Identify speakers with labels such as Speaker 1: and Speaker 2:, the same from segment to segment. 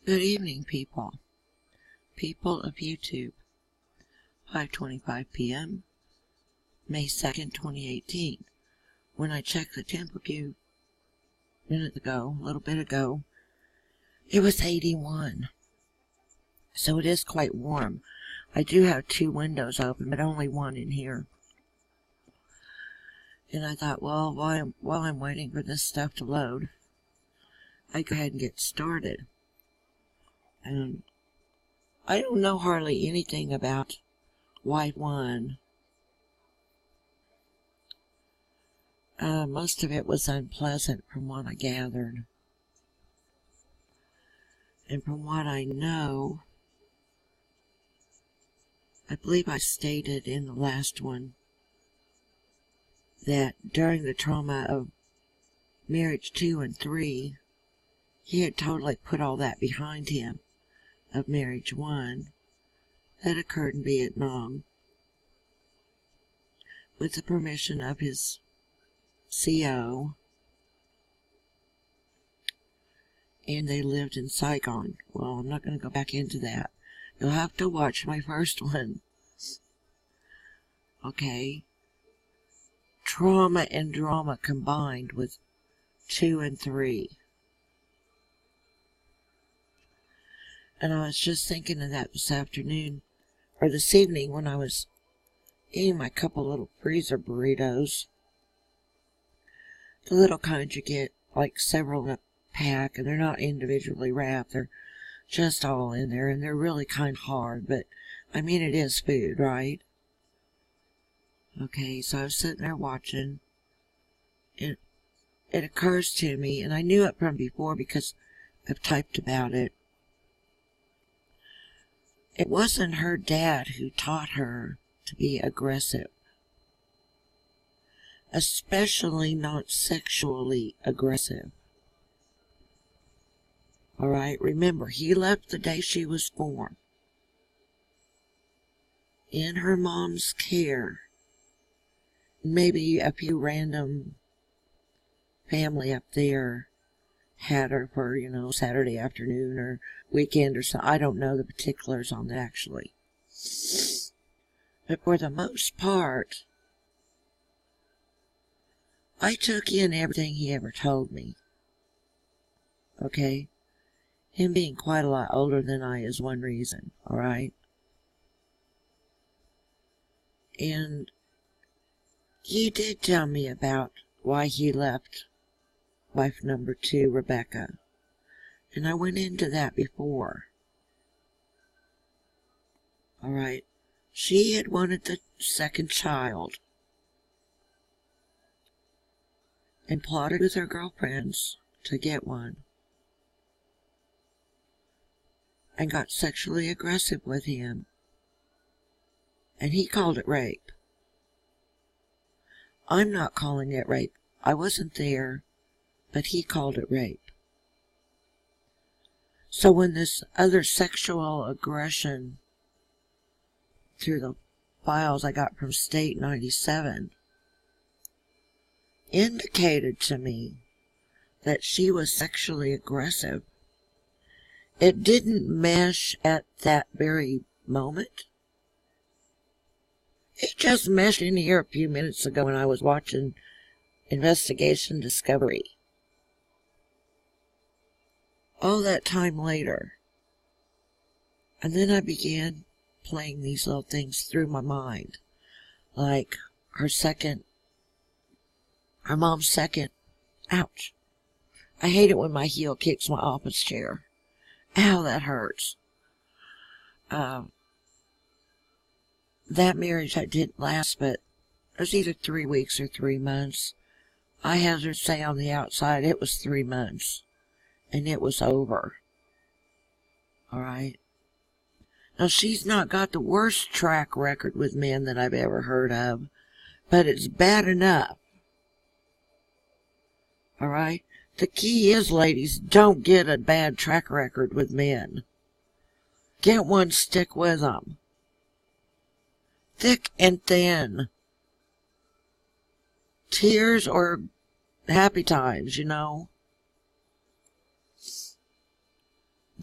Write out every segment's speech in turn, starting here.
Speaker 1: Good evening, people. People of YouTube. 5:25 p.m. May 2nd, 2018. When I checked the temp a few minutes ago, a little bit ago, it was 81. So it is quite warm. I do have 2 windows open, but only one in here. And I thought, well, while I'm waiting for this stuff to load, I go ahead and get started. And I don't know hardly anything about White One. Most of it was unpleasant from what I gathered. And from what I know, I believe I stated in the last one that during the trauma of marriage 2 and 3, he had totally put all that behind him of marriage 1 that occurred in Vietnam with the permission of his CO, and they lived in Saigon. Well, I'm not going to go back into that. You'll have to watch my first one. Okay. Trauma and drama combined with 2 and 3. And I was just thinking of that this afternoon, or this evening, when I was eating my couple little freezer burritos. The little kind you get, like several in a pack, and they're not individually wrapped. They're just all in there, and they're really kind of hard, but, I mean, it is food, right? Okay, so I was sitting there watching, and it occurs to me, and I knew it from before because I've typed about it. It wasn't her dad who taught her to be aggressive. Especially not sexually aggressive. Alright, remember, he left the day she was born. In her mom's care. Maybe a few random family up there had her for, Saturday afternoon or weekend or so. I don't know the particulars on that actually. But for the most part, I took in everything he ever told me. Okay? Him being quite a lot older than I is one reason, alright? And he did tell me about why he left wife number 2, Rebecca. And I went into that before. Alright? She had wanted the second child. And plotted with her girlfriends to get one. And got sexually aggressive with him. And he called it rape. I'm not calling it rape. I wasn't there, but he called it rape. So when this other sexual aggression through the files I got from State 97 indicated to me that she was sexually aggressive, it didn't mesh at that very moment. It just meshed in here a few minutes ago when I was watching Investigation Discovery. All that time later. And then I began playing these little things through my mind. Like her mom's second. Ouch. I hate it when my heel kicks my office chair. Ow, that hurts. That marriage that didn't last, but it was either 3 weeks or 3 months. I had her say on the outside it was 3 months. And it was over. Alright? Now, she's not got the worst track record with men that I've ever heard of, but it's bad enough. Alright? The key is, ladies, don't get a bad track record with men. Get one, stick with them. Thick and thin. Tears or happy times,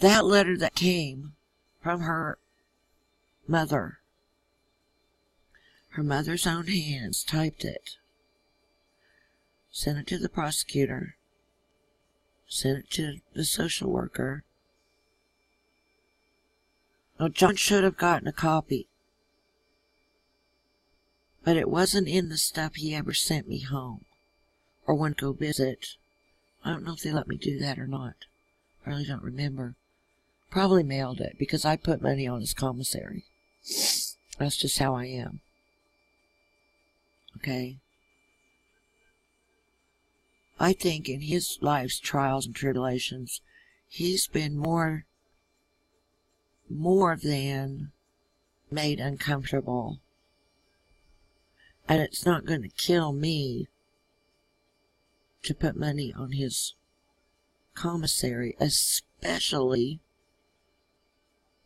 Speaker 1: that letter that came from her mother, her mother's own hands, typed it, sent it to the prosecutor, sent it to the social worker. Now, John should have gotten a copy, but it wasn't in the stuff he ever sent me home or went to go visit. I don't know if they let me do that or not. I really don't remember. Probably mailed it because I put money on his commissary. That's just how I am. Okay? I think in his life's trials and tribulations, he's been more than made uncomfortable. And it's not going to kill me to put money on his commissary, especially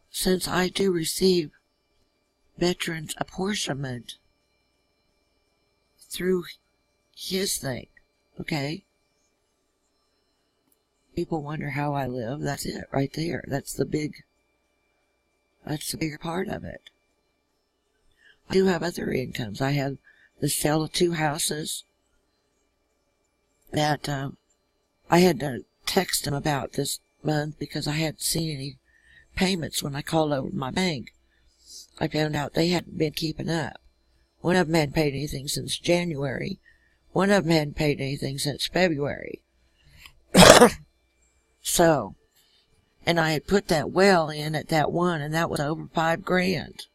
Speaker 1: since I do receive veterans apportionment through his thing. Okay? People wonder how I live. That's it right there. That's the bigger part of it. I do have other incomes. I have the sale of 2 houses that I had to text him about this month because I hadn't seen any payments when I called over to my bank. I found out they hadn't been keeping up. One of them hadn't paid anything since January. One of them hadn't paid anything since February. So, and I had put that well in at that one, and that was over $5,000.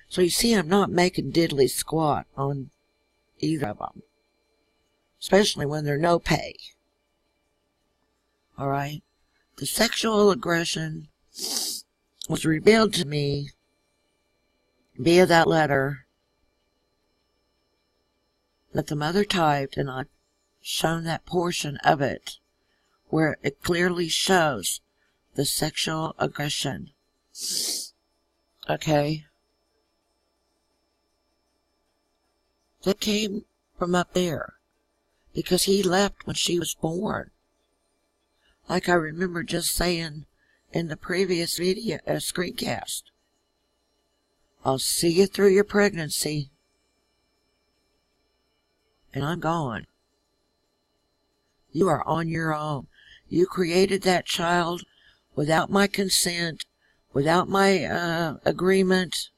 Speaker 1: So you see, I'm not making diddly squat on either of them, especially when they're no pay. All right, the sexual aggression was revealed to me via that letter that the mother typed, and I've shown that portion of it where it clearly shows the sexual aggression. Okay? That came from up there because he left when she was born. Like I remember just saying in the previous video, screencast. I'll see you through your pregnancy. And I'm gone. You are on your own. You created that child without my consent, without my agreement.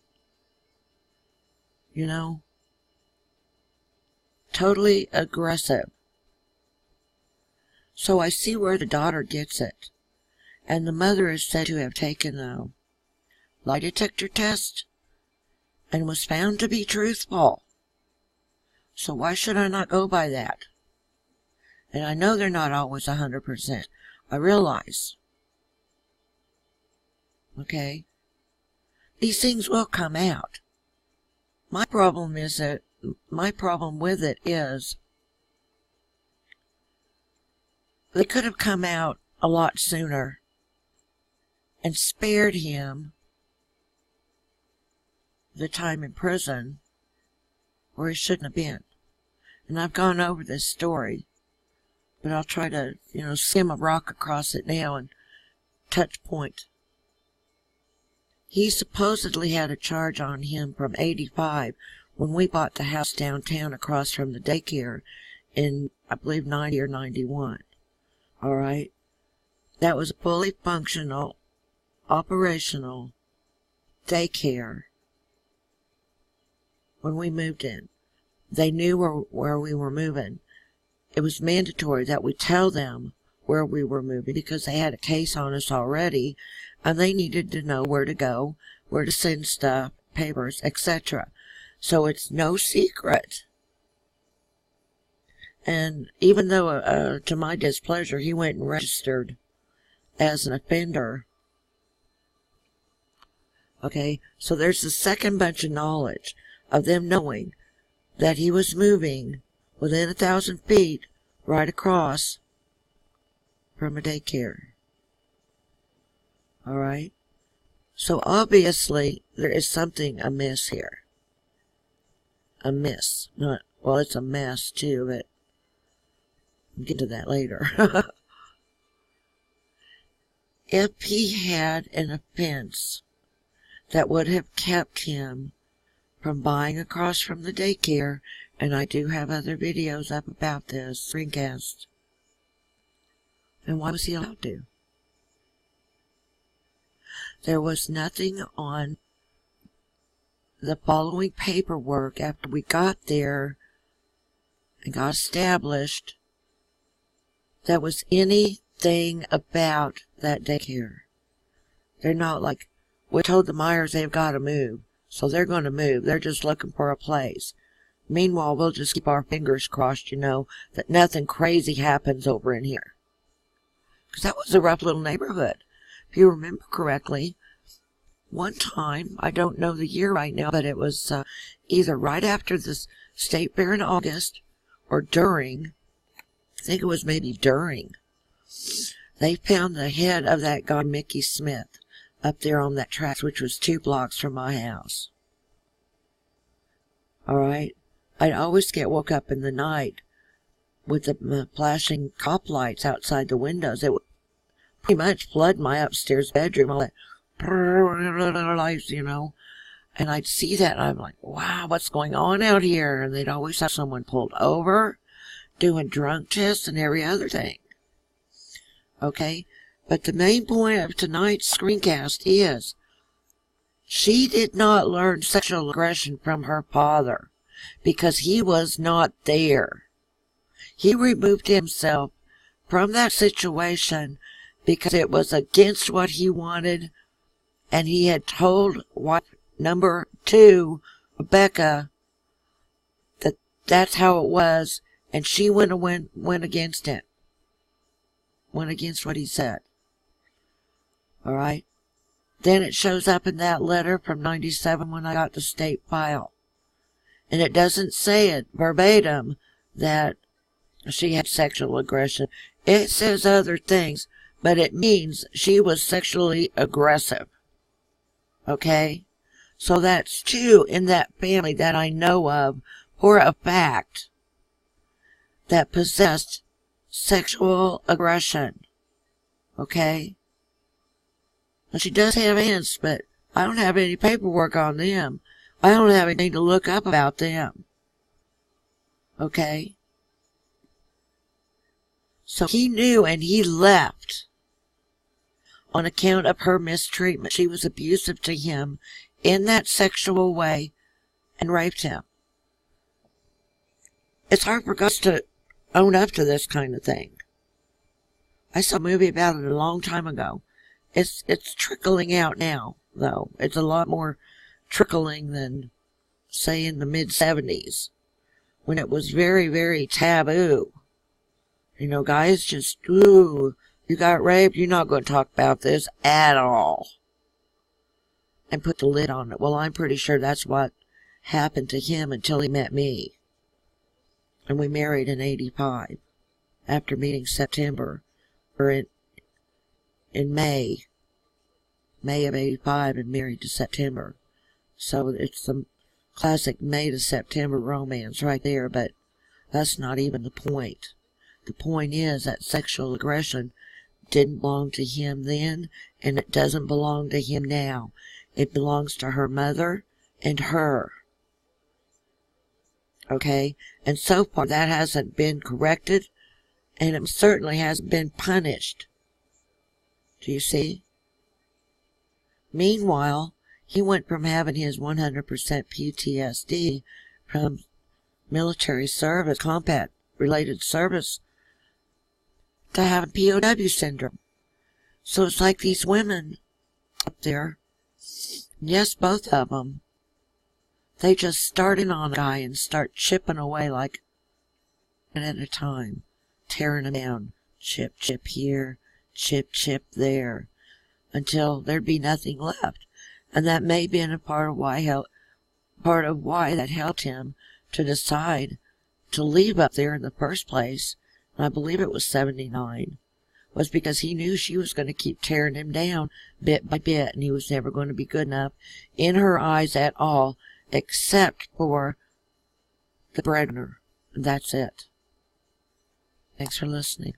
Speaker 1: You know? Totally aggressive. So I see where the daughter gets it. And the mother is said to have taken a lie detector test and was found to be truthful. So why should I not go by that? And I know they're not always 100%. I realize. Okay? These things will come out. My problem with it is they could have come out a lot sooner and spared him the time in prison where he shouldn't have been. And I've gone over this story, but I'll try to, skim a rock across it now and touch point. He supposedly had a charge on him from 85 when we bought the house downtown across from the daycare in, I believe, 90 or 91. All right? That was a fully functional, operational daycare when we moved in. They knew where we were moving. It was mandatory that we tell them where we were moving because they had a case on us already, and they needed to know where to go, where to send stuff, papers, etc. So it's no secret. And even though, to my displeasure, he went and registered as an offender. Okay, so there's the second bunch of knowledge of them knowing that he was moving within 1,000 feet right across from a daycare. All right? So obviously there is something amiss here. Amiss. Well, it's a mess too, but we'll get to that later. if he had an offense that would have kept him from buying across from the daycare, and I do have other videos up about this, screencast, then why was he allowed to? There was nothing on the following paperwork after we got there and got established that was anything about that daycare. They're not like, we told the Myers they've got to move, so they're going to move. They're just looking for a place. Meanwhile, we'll just keep our fingers crossed, that nothing crazy happens over in here. Because that was a rough little neighborhood. If you remember correctly, one time, I don't know the year right now, but it was either right after the state fair in August or during, I think it was maybe during, they found the head of that guy, Mickey Smith, up there on that track, which was 2 blocks from my house. All right? I'd always get woke up in the night with the flashing cop lights outside the windows. It would pretty much flood my upstairs bedroom, all that lights, and I'd see that, and I'm like, wow, what's going on out here? And they'd always have someone pulled over, doing drunk tests and every other thing. Okay? But the main point of tonight's screencast is she did not learn sexual aggression from her father because he was not there. He removed himself from that situation because it was against what he wanted, and he had told wife number 2, Rebecca, that that's how it was, and she went against it. Went against what he said. All right? Then it shows up in that letter from 97 when I got the state file. And it doesn't say it verbatim that she had sexual aggression. It says other things, but it means she was sexually aggressive. Okay? So that's 2 in that family that I know of for a fact that possessed sexual aggression. Okay? And she does have aunts, but I don't have any paperwork on them. I don't have anything to look up about them. Okay? So he knew, and he left on account of her mistreatment. She was abusive to him in that sexual way and raped him. It's hard for us to own up to this kind of thing. I saw a movie about it a long time ago. It's trickling out now, though. It's a lot more trickling than, say, in the mid-70s, when it was very, very taboo. Guys just, ooh, you got raped, you're not going to talk about this at all. And put the lid on it. Well, I'm pretty sure that's what happened to him until he met me. And we married in 85. After meeting September, or in May of 85, and married to September. So it's some classic May to September romance right there, but that's not even the point. The point is that sexual aggression didn't belong to him then, and it doesn't belong to him now. It belongs to her mother and her. Okay? And so far that hasn't been corrected, and it certainly hasn't been punished. Do you see? Meanwhile, he went from having his 100% PTSD from military service, combat-related service, to having POW syndrome. So it's like these women up there, yes, both of them, they just start in on a guy and start chipping away like at a time, tearing him down, chip, chip here, chip, chip there, until there'd be nothing left. And that may have been a part of why that helped him to decide to leave up there in the first place. And I believe it was 79, was because he knew she was going to keep tearing him down bit by bit, and he was never going to be good enough in her eyes at all, except for the breadwinner. And that's it. Thanks for listening.